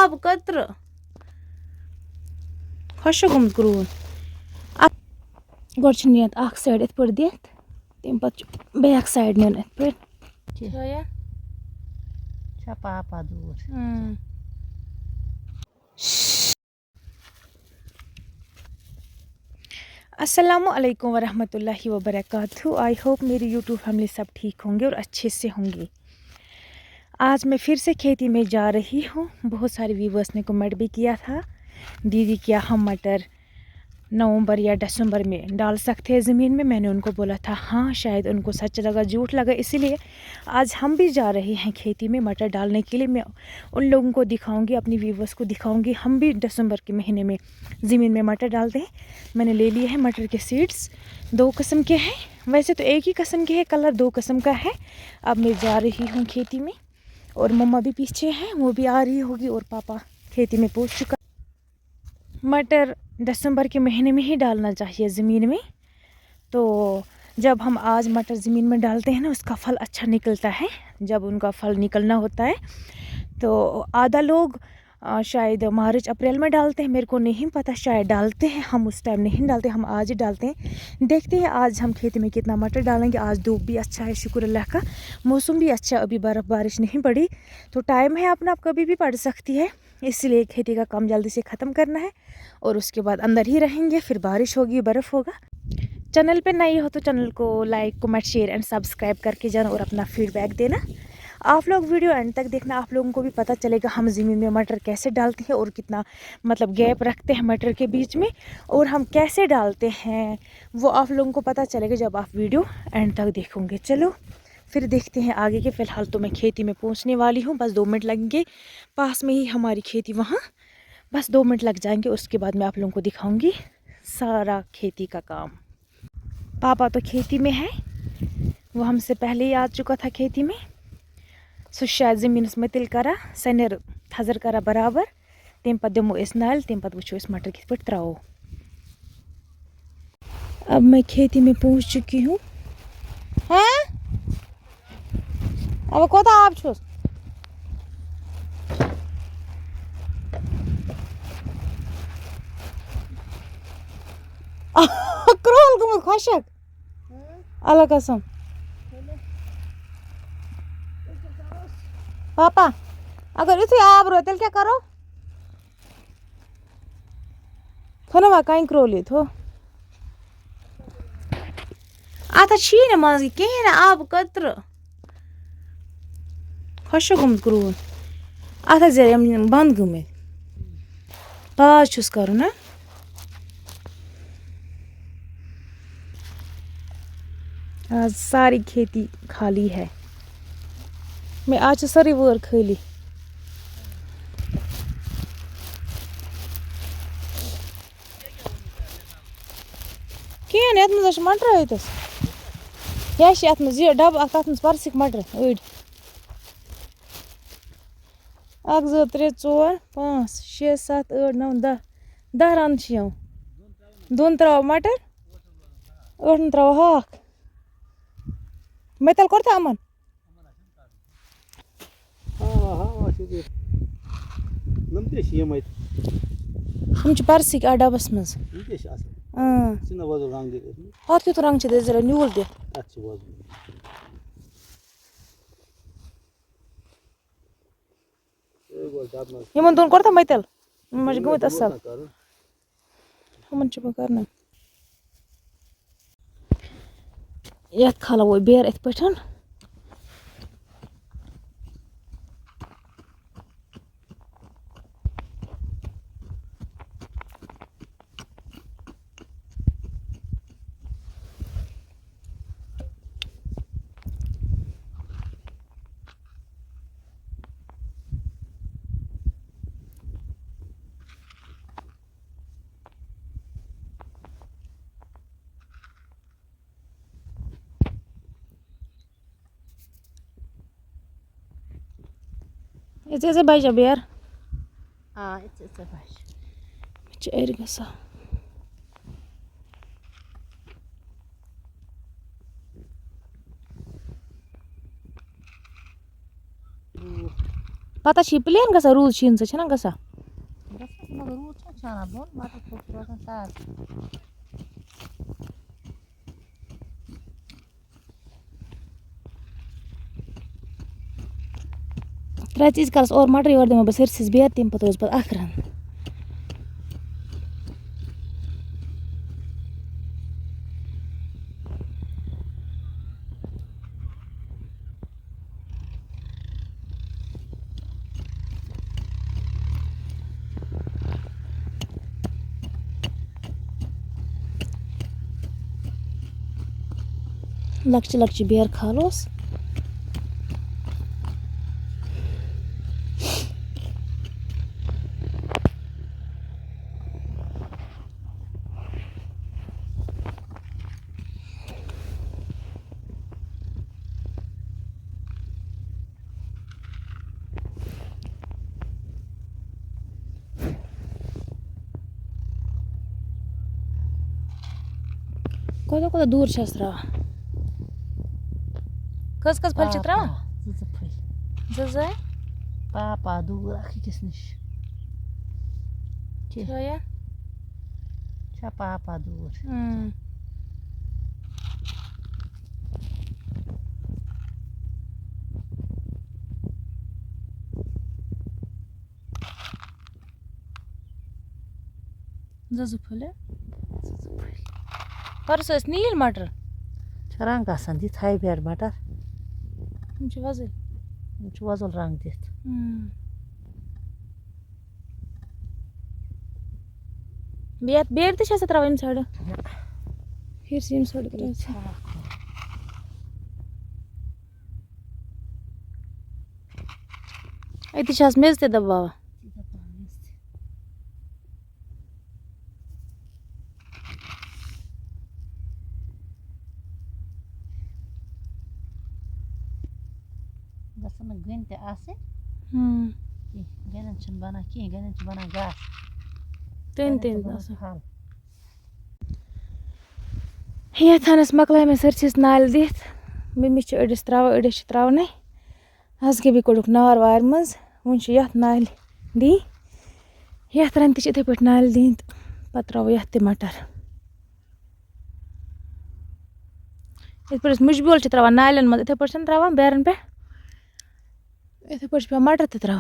आब कतर खुश गुमत ग्रून गोड़ नियत अख साइड इत पे दित तम पे बैक साइड नीन इत पे पापा दूर अस्सलामुअलैकुम वरहमतुल्लाहि वबरकातुहू। आई होप मेरी यूट्यूब फैमिली सब ठीक होंगे और अच्छे से होंगे। आज मैं फिर से खेती में जा रही हूँ। बहुत सारे व्यूवर्स ने कमेंट भी किया था, दीदी क्या हम मटर नवंबर या दिसंबर में डाल सकते हैं ज़मीन में। मैंने उनको बोला था हाँ, शायद उनको सच लगा झूठ लगा, इसीलिए आज हम भी जा रहे हैं खेती में मटर डालने के लिए। मैं उन लोगों को दिखाऊंगी, अपनी व्यूवर्स को दिखाऊंगी, हम भी दिसंबर के महीने में ज़मीन में मटर डालते हैं। मैंने ले लिए हैं मटर के सीड्स, 2 किस्म के हैं, वैसे तो एक ही किस्म के है, कलर 2 किस्म का है। अब मैं जा रही हूँ खेती में और मम्मा भी पीछे हैं, वो भी आ रही होगी और पापा खेती में पहुँच चुका। मटर दिसंबर के महीने में ही डालना चाहिए ज़मीन में। तो जब हम आज मटर ज़मीन में डालते हैं ना, उसका फल अच्छा निकलता है। जब उनका फल निकलना होता है तो आधा लोग शायद मार्च अप्रैल में डालते हैं, मेरे को नहीं पता, शायद डालते हैं, हम उस टाइम नहीं डालते, हम आज ही डालते हैं। देखते हैं आज हम खेती में कितना मटर डालेंगे। आज धूप भी अच्छा है, शुक्र अल्लाह का, मौसम भी अच्छा, अभी बर्फ़ बारिश नहीं पड़ी तो टाइम है अपना, कभी भी पड़ सकती है, इसलिए खेती का काम जल्दी से ख़त्म करना है और उसके बाद अंदर ही रहेंगे, फिर बारिश होगी, बर्फ़ होगा। चैनल पे नए हो तो चैनल को like comment share and subscribe करके जाना और अपना फीडबैक देना। आप लोग वीडियो एंड तक देखना, आप लोगों को भी पता चलेगा हम ज़मीन में मटर कैसे डालते हैं और कितना मतलब गैप रखते हैं मटर के बीच में और हम कैसे डालते हैं, वो आप लोगों को पता चलेगा जब आप वीडियो एंड तक देखोगे। चलो फिर देखते हैं आगे के। फ़िलहाल तो मैं खेती में पहुंचने वाली हूं, बस 2 मिनट लगेंगे, पास में ही हमारी खेती, वहाँ बस 2 मिनट लग जाएंगे, उसके बाद मैं आप लोगों को दिखाऊंगी सारा खेती का काम। पापा तो खेती में है, वो हमसे पहले ही आ चुका था खेती में। सो शायद ज़मीनस में तिल करा सनर थजर करा बराबर, तम पे दिमो अस नाल, तम पे वो मटर कित पे त्रो। अब मैं खेती में पहुंच चुकी हूँ। हाँ अब कोता आब छुस क्रोल गुमुत खुशक अल्लाह कसम। पापा अगर इतु आब रो तेल क्या करो थो ना कहीं क्रोली थो अत शीन मज कहें ना आब कतर खुश गुमुत ग्रून अत बंद गमित पाज छुस कर ना। आज सारी खेती खाली है, मैं आज सारी वोर खाली। कहें ये मज मटर अतस क्या अत मज यह डब अत मज परसिक मटर अड़ 1 2 3 4 5 6 7 8 9 10 10 रन दोन त्रो मटर 8 त्रो हाक मैं तल कर अमन हम परसिक आ डबस मज हत युत रंग जरा न्यूल दे यमन दोन कर मैं तल मज गमत असल हम कर ये खाला वो बेर इत पे। It's baja bear. it's a bash. It's ergasa. पता छ प्लेन गसा रूद शीन से छना गसा मगर रूद छाना बोन मटर खूब रोजन ताज त्रे चीज कलस और मटर योर दिमा बस सरसिस बेर तम पत पत अखरन लक्ष्य लक्ष्य बेर खालोस कोता दूर छस त्रा कस फल छ त्रा ज पापा दूर अखिस नश छया छा पापा दूर ज फल परस नील मटर रंग आसान दित हाई बेर मटर वजल वजल रंग दित बेर ते त्रा इन साइड फिर से इन साइड अति मेज ते दबावा गन ते गन बना कह गन बना घास तीन यथानस मकल मे सरसिस नाल दित मम्मी अड़स त्रा अड़स त्रावने आज के भी कोड़ुक नार वार मज वन यथ नाल दी यथ रन इथे पे नाल दी पत त्रो यथ मटर इत मुशबुल त्रा नालन मज इथे पे त्रा बेरन पे इथे पे मटर ते त्रा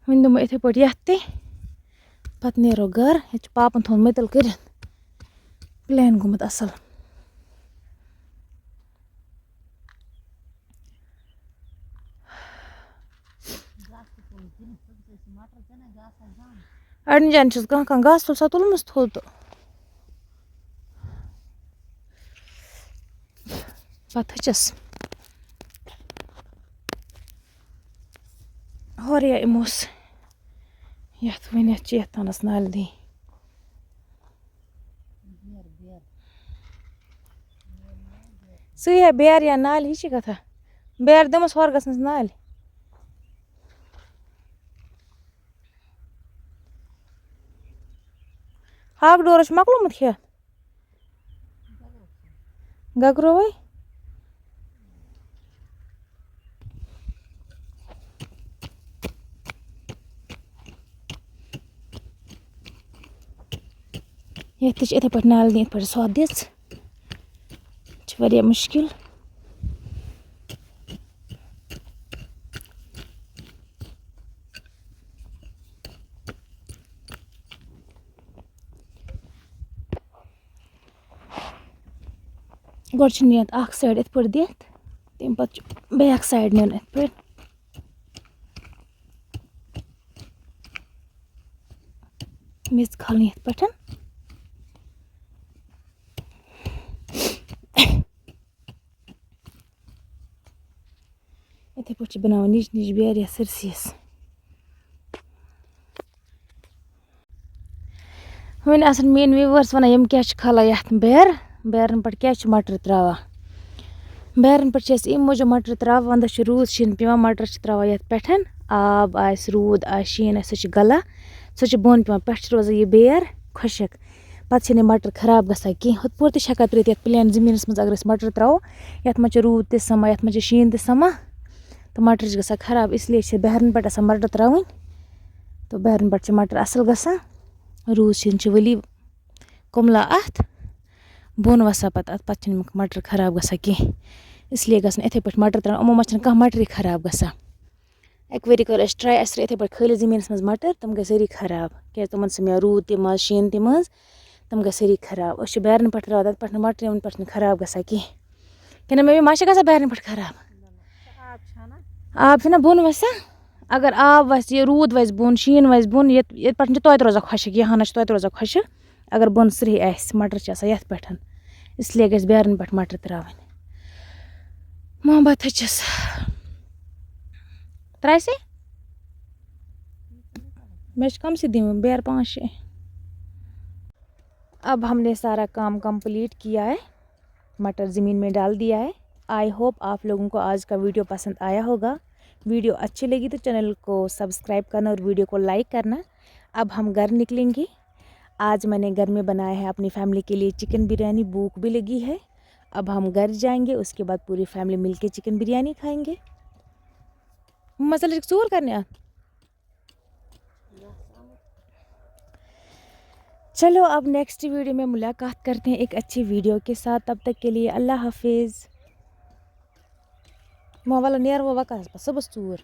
वन दम इथे पे यथ पत नो गर पापन थोन मतल कर प्लेन गुमत असल अड़न जान कह घास तुल सा तुलमस थोल तो पत हचस इमोस यथ वन यथानस नाल दी सही है बेर या नाल ही कथा बेर दमस हर गस नाल हाक डोर मकलोमुत खेत गगरो वै ये इथे पे नाल दी पे स्वाद दिस मुश्किल गोड़ नी साइड इत पे दित तम पे बैक साइड नीन इत पे मिस खाल इत पे इथे पे बना निज निज बेर या सरसिस वन आसन मेन व्यूवर्स वन यम क्या खाला यथ बेरन पे क्या मटर त्रावा बेरन पे इम मूजूब मटर त्रावा वंद रूद शीन पे मटर त्रावा यथ पे आब आस रूद आ शीन सह गला सह बोन पे पे रोजान यह बेर खुशक पत्ते छे मटर खराब गसा की हुत पोर ते हका त्रित प्लेन जमीनस मज अगर मटर त्रो यत मज रूद ते समा यत मज शीन ते समा तो मटर गसा खराब इसलिए बहरन पे मटर त्रावन तो बहरन पे मटर असल गसा रूद शीन वली कुमला अत बोन वसा पत मटर खराब गसा की इसलिए गसन इथे पे मटर त्रान अमो मज कह मटर खराब गसा एक वरी कर ट्राई अस इथे पे खाली जमीनस मज मटर तम गए सारी खराब क्या तम मे रूद ते मज शीन ते मज तम गए सारी खराब अस बहरन पे त्राव पे मटर पे खराब गसा की क्या मे मा गसा बहरन पे खराब आब ना बोन वसा अगर आब वस ये रूद वस बोन शीन वस बोन ये पे तो रोजा खुशक यहाँ ना तो रोजा खुशक अगर बोन सही मटर ये पे इसलिए गस बहरन पे मटर त्रावन मोहब्बत थचस त्रासे मैं कम से दी बेर 5-6। अब हमने सारा काम कंप्लीट किया है, मटर ज़मीन में डाल दिया है। आई होप आप लोगों को आज का वीडियो पसंद आया होगा। वीडियो अच्छी लगी तो चैनल को सब्सक्राइब करना और वीडियो को लाइक करना। अब हम घर निकलेंगे। आज मैंने घर में बनाया है अपनी फैमिली के लिए चिकन बिरयानी, भूख भी लगी है। अब हम घर जाएंगे, उसके बाद पूरी फैमिली मिलके चिकन बिरयानी खाएंगे। मसाले जोर करने चलो अब नेक्स्ट वीडियो में मुलाकात करते हैं एक अच्छी वीडियो के साथ। तब तक के लिए अल्लाह हाफिज़। मोबाइल नियर वो वका सबस चूर।